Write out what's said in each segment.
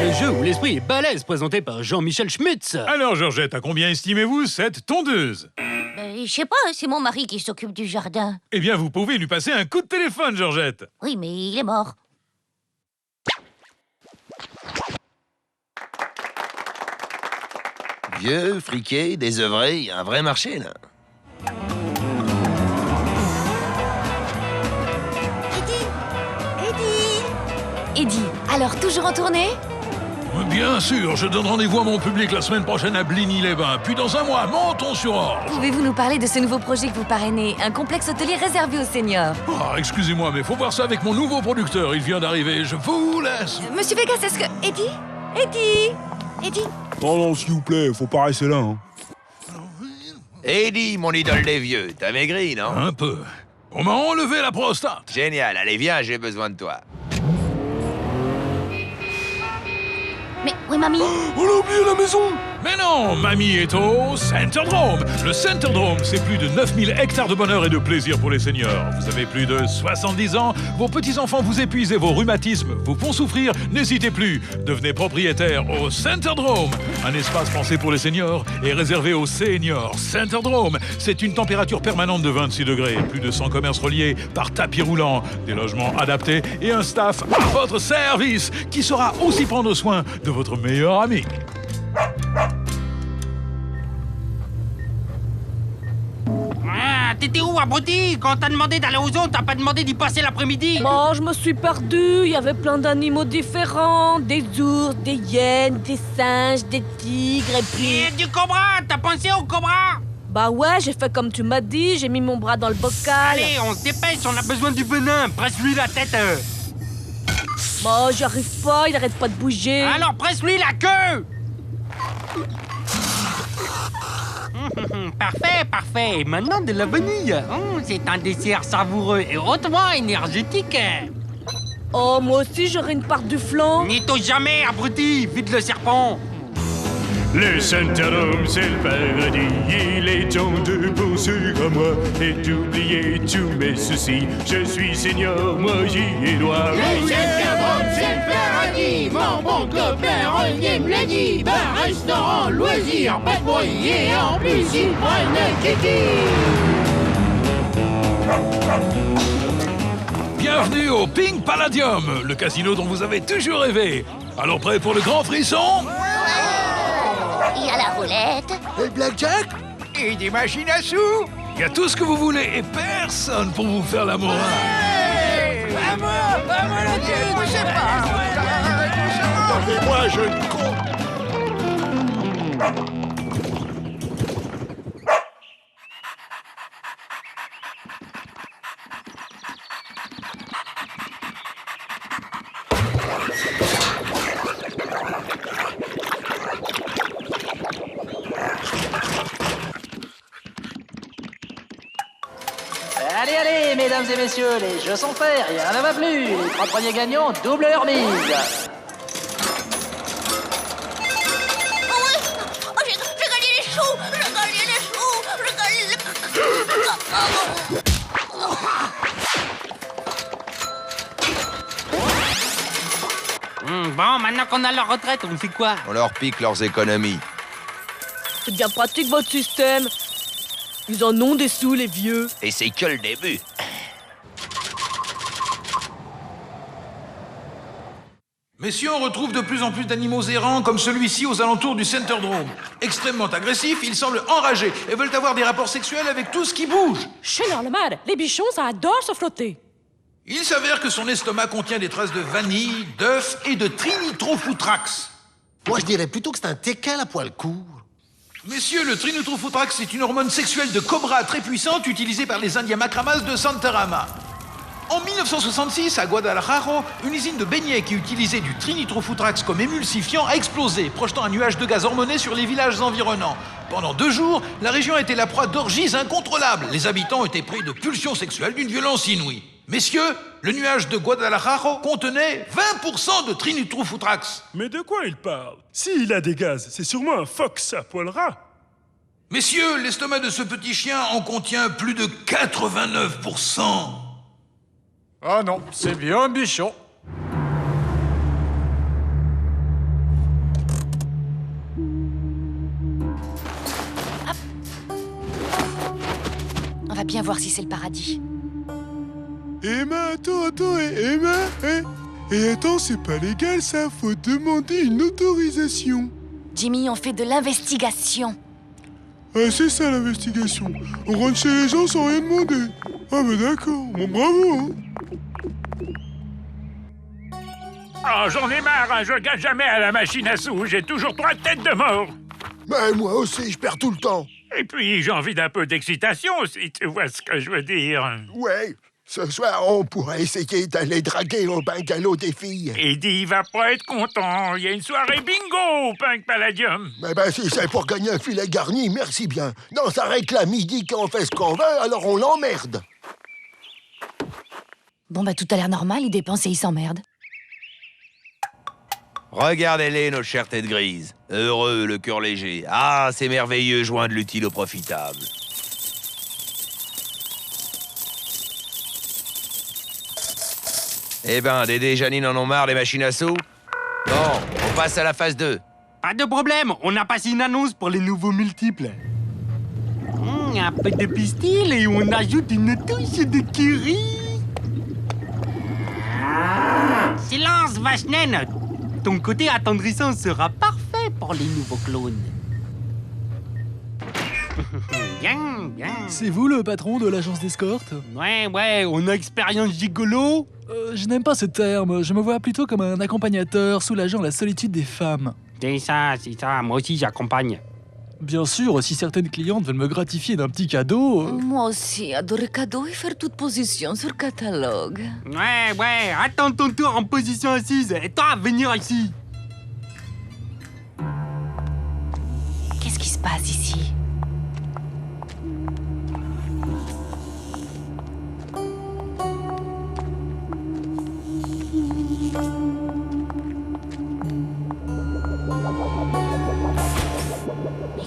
Le jeu où l'esprit est balèze, présenté par Jean-Michel Schmitz. Alors, Georgette, à combien estimez-vous cette tondeuse? Je sais pas, c'est mon mari qui s'occupe du jardin. Eh bien, vous pouvez lui passer un coup de téléphone, Georgette. Oui, mais il est mort. Vieux, friqué, désœuvré, il y a un vrai marché, là. Eddie, alors toujours en tournée? Bien sûr, je donne rendez-vous à mon public la semaine prochaine à Bligny-les-Bains. Puis dans un mois, Menton-sur-Orge. Pouvez-vous nous parler de ce nouveau projet que vous parrainez, un complexe hôtelier réservé aux seniors? Ah, excusez-moi, mais faut voir ça avec mon nouveau producteur. Il vient d'arriver. Je vous laisse. Monsieur Vegas, est-ce que... Eddie, Non, s'il vous plaît, faut pas rester là, hein. Eddie, mon idole des vieux, t'as maigri, non? Un peu. On m'a enlevé la prostate. Génial, allez, viens, j'ai besoin de toi. Mais où est mamie? On a oublié la maison! Mais non, mamie est au Centerdrome. Le Centerdrome, c'est plus de 9000 hectares de bonheur et de plaisir pour les seniors. Vous avez plus de 70 ans, vos petits-enfants vous épuisent et vos rhumatismes vous font souffrir. N'hésitez plus, devenez propriétaire au Centerdrome. Un espace pensé pour les seniors et réservé aux seniors. Centerdrome, c'est une température permanente de 26 degrés. Plus de 100 commerces reliés par tapis roulant, des logements adaptés et un staff à votre service qui saura aussi prendre soin de votre meilleur ami. Ah, t'étais où, abruti? Quand t'as demandé d'aller aux zones, t'as pas demandé d'y passer l'après-midi? Bon, je me suis perdue. Il y avait plein d'animaux différents. Des ours, des hyènes, des singes, des tigres et puis... Et du cobra! T'as pensé au cobra? Bah ouais, j'ai fait comme tu m'as dit. J'ai mis mon bras dans le bocal. Allez, on se dépêche, on a besoin du venin. Presse-lui la tête. Bon, j'y arrive pas. Il arrête pas de bouger. Alors presse-lui la queue. Parfait, parfait. Et maintenant de la vanille. C'est un dessert savoureux et hautement énergétique. Oh, moi aussi, j'aurais une part du flan. N'y touche jamais, abruti. Vite le serpent. Le Centerdrome, c'est le paradis. Il est temps de penser à moi et d'oublier tous mes soucis. Je suis senior, moi j'y ai droit. Le Centerdrome, c'est le paradis. Mon bon copain Renier me l'a dit. Bar, restaurant, loisirs, pas de bruit. Et en plus, ils prennent Kiki. Bienvenue au Pink Palladium, le casino dont vous avez toujours rêvé. Alors prêt pour le grand frisson? Il y a la roulette. Et le blackjack? Et des machines à sous. Il y a tout ce que vous voulez et personne pour vous faire la morale. Vamos le thune. Je sais pas. Moi, jeune con! Allez, allez, mesdames et messieurs, les jeux sont faits, rien ne va plus. Les 3 premiers gagnants doublent leur mise. Oh ouais. Oh, j'ai gagné les choux. J'ai gagné les choux. J'ai gagné les... Bon, maintenant qu'on a leur retraite, on fait quoi? On leur pique leurs économies. C'est bien pratique, votre système. Ils en ont des sous, les vieux. Et c'est que le début. Messieurs, on retrouve de plus en plus d'animaux errants comme celui-ci aux alentours du Centerdrome. Extrêmement agressifs, ils semblent enragés et veulent avoir des rapports sexuels avec tout ce qui bouge. Chez Norlemad, les bichons, ça adore se flotter. Il s'avère que son estomac contient des traces de vanille, d'œufs et de trinitrophotrax. Moi, je dirais plutôt que c'est un teckel à poil court. Messieurs, le trinitrophotrax est une hormone sexuelle de cobra très puissante utilisée par les Indiens Macramas de Santarama. En 1966, à Guadalajara, une usine de beignets qui utilisait du trinitrophotrax comme émulsifiant a explosé, projetant un nuage de gaz hormoné sur les villages environnants. Pendant 2 jours, la région était la proie d'orgies incontrôlables. Les habitants étaient pris de pulsions sexuelles d'une violence inouïe. Messieurs, le nuage de Guadalajara contenait 20% de trinitrophotrax. Mais de quoi il parle? S'il a des gaz, c'est sûrement un fox à poil ras. Messieurs, l'estomac de ce petit chien en contient plus de 89%. Ah non, c'est bien un bichon. On va bien voir si c'est le paradis. Emma, attends, Emma, Et attends, c'est pas légal ça, faut demander une autorisation. Jimmy, on fait de l'investigation. Ah, c'est ça l'investigation. On rentre chez les gens sans rien demander. Ah, bah d'accord, bon bravo, hein. Oh, j'en ai marre, hein. Je gagne jamais à la machine à sous, j'ai toujours 3 têtes de mort. Ben, moi aussi, je perds tout le temps. Et puis, j'ai envie d'un peu d'excitation, si tu vois ce que je veux dire. Ouais, ce soir, on pourrait essayer d'aller draguer au bungalow des filles. Eddie va pas être content, il y a une soirée bingo au Punk Palladium. Mais ben, si c'est pour gagner un filet garni, merci bien. Dans sa réclame, il dit qu'on fait ce qu'on veut, alors on l'emmerde. Bon, bah, tout a l'air normal, il dépense et il s'emmerde. Regardez-les, nos chères têtes grises. Heureux, le cœur léger. Ah, c'est merveilleux, joindre l'utile au profitable. Eh ben, Dédé et Janine en ont marre des machines à sous? Bon, on passe à la phase 2. Pas de problème, on a passé une annonce pour les nouveaux multiples. Un peu de pistil et on ajoute une touche de curry. Silence, vache naine. Ton côté attendrissant sera parfait pour les nouveaux clones. Bien. C'est vous le patron de l'agence d'escorte? Ouais, on a expérience gigolo. Je n'aime pas ce terme, je me vois plutôt comme un accompagnateur soulageant la solitude des femmes. C'est ça, moi aussi j'accompagne. Bien sûr, si certaines clientes veulent me gratifier d'un petit cadeau... Moi aussi, adorer cadeau et faire toute position sur catalogue. Ouais, attends ton tour en position assise. Et toi, venir ici. Qu'est-ce qui se passe ici?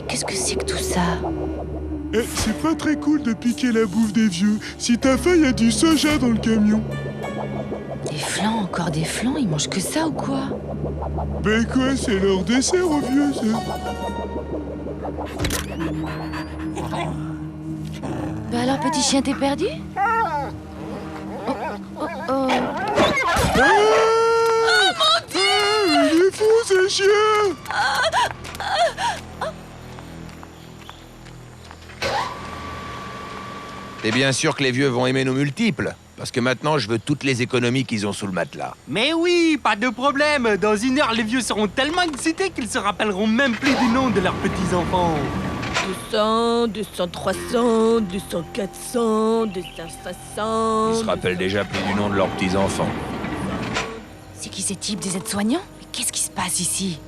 Qu'est-ce que c'est que tout ça? C'est pas très cool de piquer la bouffe des vieux. Si t'as faim, y a du soja dans le camion. Des flancs, encore des flancs? Ils mangent que ça ou quoi? Ben quoi, c'est leur dessert aux vieux, ça. Bah alors, petit chien, t'es perdu? Oh. Ah, mon Dieu! Il est fou, ce chien! T'es bien sûr que les vieux vont aimer nos multiples? Parce que maintenant, je veux toutes les économies qu'ils ont sous le matelas. Mais oui, pas de problème. Dans 1 heure, les vieux seront tellement excités qu'ils se rappelleront même plus du nom de leurs petits-enfants. 200, 200, 300, 200, 400, 200, 500... Ils se rappellent déjà plus du nom de leurs petits-enfants. C'est qui ces types, des aides-soignants? Mais qu'est-ce qui se passe ici?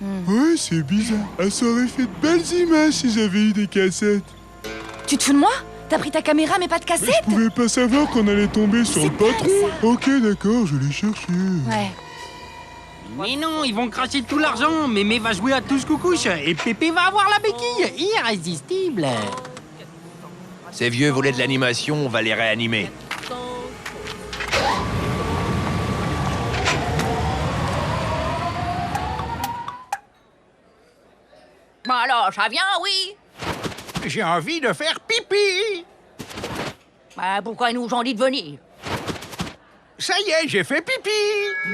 Ouais, c'est bizarre. Ça aurait fait de belles images si j'avais eu des cassettes. Tu te fous de moi? T'as pris ta caméra mais pas de cassette? Je pouvais pas savoir qu'on allait tomber sur le patron. ça. Ok, d'accord, je l'ai cherché. Ouais. Mais non, ils vont cracher tout l'argent. Mémé va jouer à touche coucouche et Pépé va avoir la béquille. Irrésistible. Ces vieux voulaient de l'animation, on va les réanimer. Bon alors, ça vient, oui? J'ai envie de faire pipi. Bah, pourquoi ils nous ont dit de venir? Ça y est, j'ai fait pipi.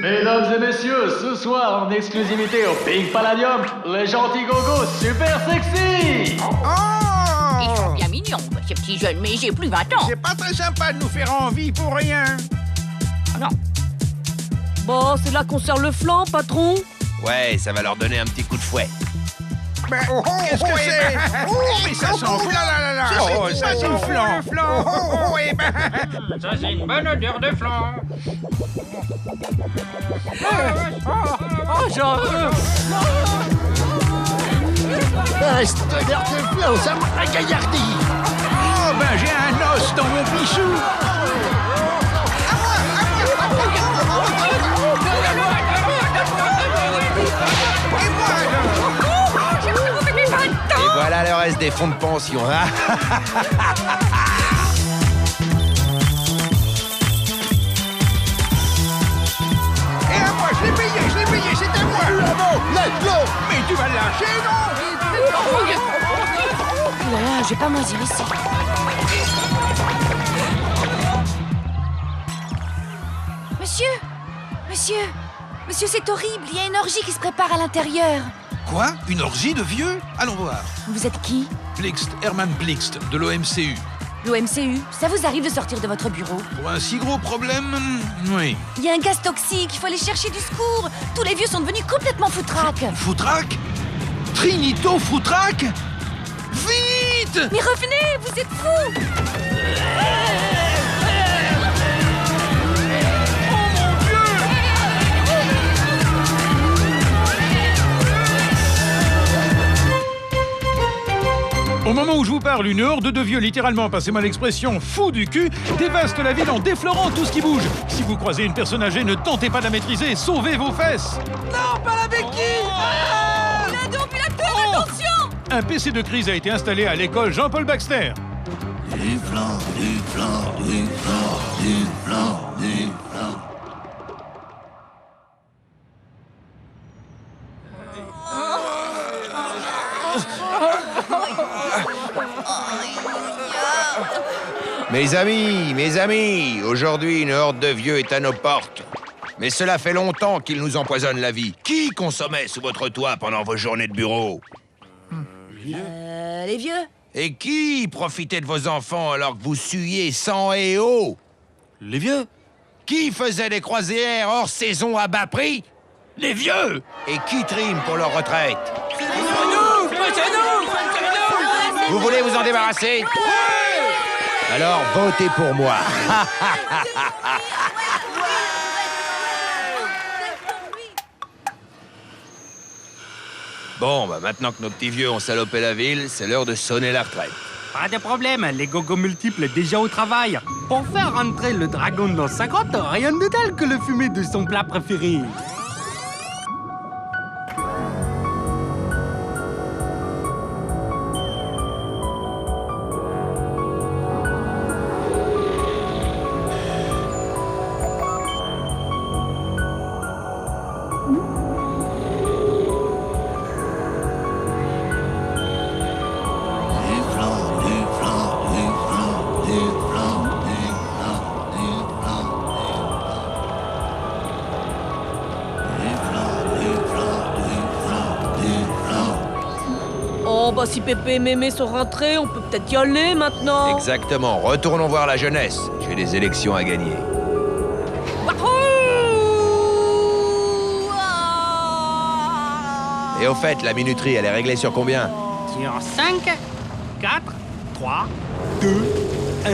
Mesdames et messieurs, ce soir en exclusivité au Pink Palladium, les gentils gogos super sexy. Ils sont bien mignons, ces petits jeunes, mais j'ai plus 20 ans. C'est pas très sympa de nous faire envie pour rien. Non. Bon, c'est là qu'on sert le flanc, patron. Ouais, ça va leur donner un petit coup de fouet. Qu'est-ce que c'est? Mais ça sent fou! Là là là là! Oh, ça sent flan! Ça, c'est une bonne odeur de flan. J'en veux. Cette odeur de flan, ça me ragaillardit. Oh, ben j'ai un os dans mon pichou! Et voilà le reste des fonds de pension. Et à moi, je l'ai payé, c'est à moi! Laisse-le. Mais tu vas le lâcher, non? Là, je vais pas moisir ici. Monsieur, c'est horrible. Il y a une orgie qui se prépare à l'intérieur. Quoi? Une orgie de vieux? Allons voir. Vous êtes qui? Blixt, Hermann Blixt, de l'OMCU. L'OMCU, ça vous arrive de sortir de votre bureau? Pour un si gros problème, oui. Il y a un gaz toxique, il faut aller chercher du secours. Tous les vieux sont devenus complètement foutraques. Foutraque? Trinito Foutraque? Vite! Mais revenez, vous êtes fous! Au moment où je vous parle, une horde de vieux, littéralement, passez-moi l'expression, fous du cul, dévaste la ville en déflorant tout ce qui bouge. Si vous croisez une personne âgée, ne tentez pas de la maîtriser, sauvez vos fesses. Non, pas la béquille. La déambulateur, attention! Un PC de crise a été installé à l'école Jean-Paul Baxter. Du flan. Mes amis, aujourd'hui, une horde de vieux est à nos portes. Mais cela fait longtemps qu'ils nous empoisonnent la vie. Qui consommait sous votre toit pendant vos journées de bureau? Les vieux? Et qui profitait de vos enfants alors que vous suiez sang et eau? Les vieux. Qui faisait des croisières hors saison à bas prix? Les vieux. Et qui trime pour leur retraite? C'est nous. Vous voulez vous en débarrasser? Alors votez pour moi. Bon, bah maintenant que nos petits vieux ont salopé la ville, c'est l'heure de sonner la retraite. Pas de problème, les gogos multiples déjà au travail. Pour faire rentrer le dragon dans sa grotte, rien de tel que le fumet de son plat préféré. Oh, bah si Pépé et Mémé sont rentrés, on peut peut-être y aller maintenant. Exactement, retournons voir la jeunesse. J'ai des élections à gagner. Et au fait, la minuterie, elle est réglée sur combien? Sur 5, 4, 3, 2, 1...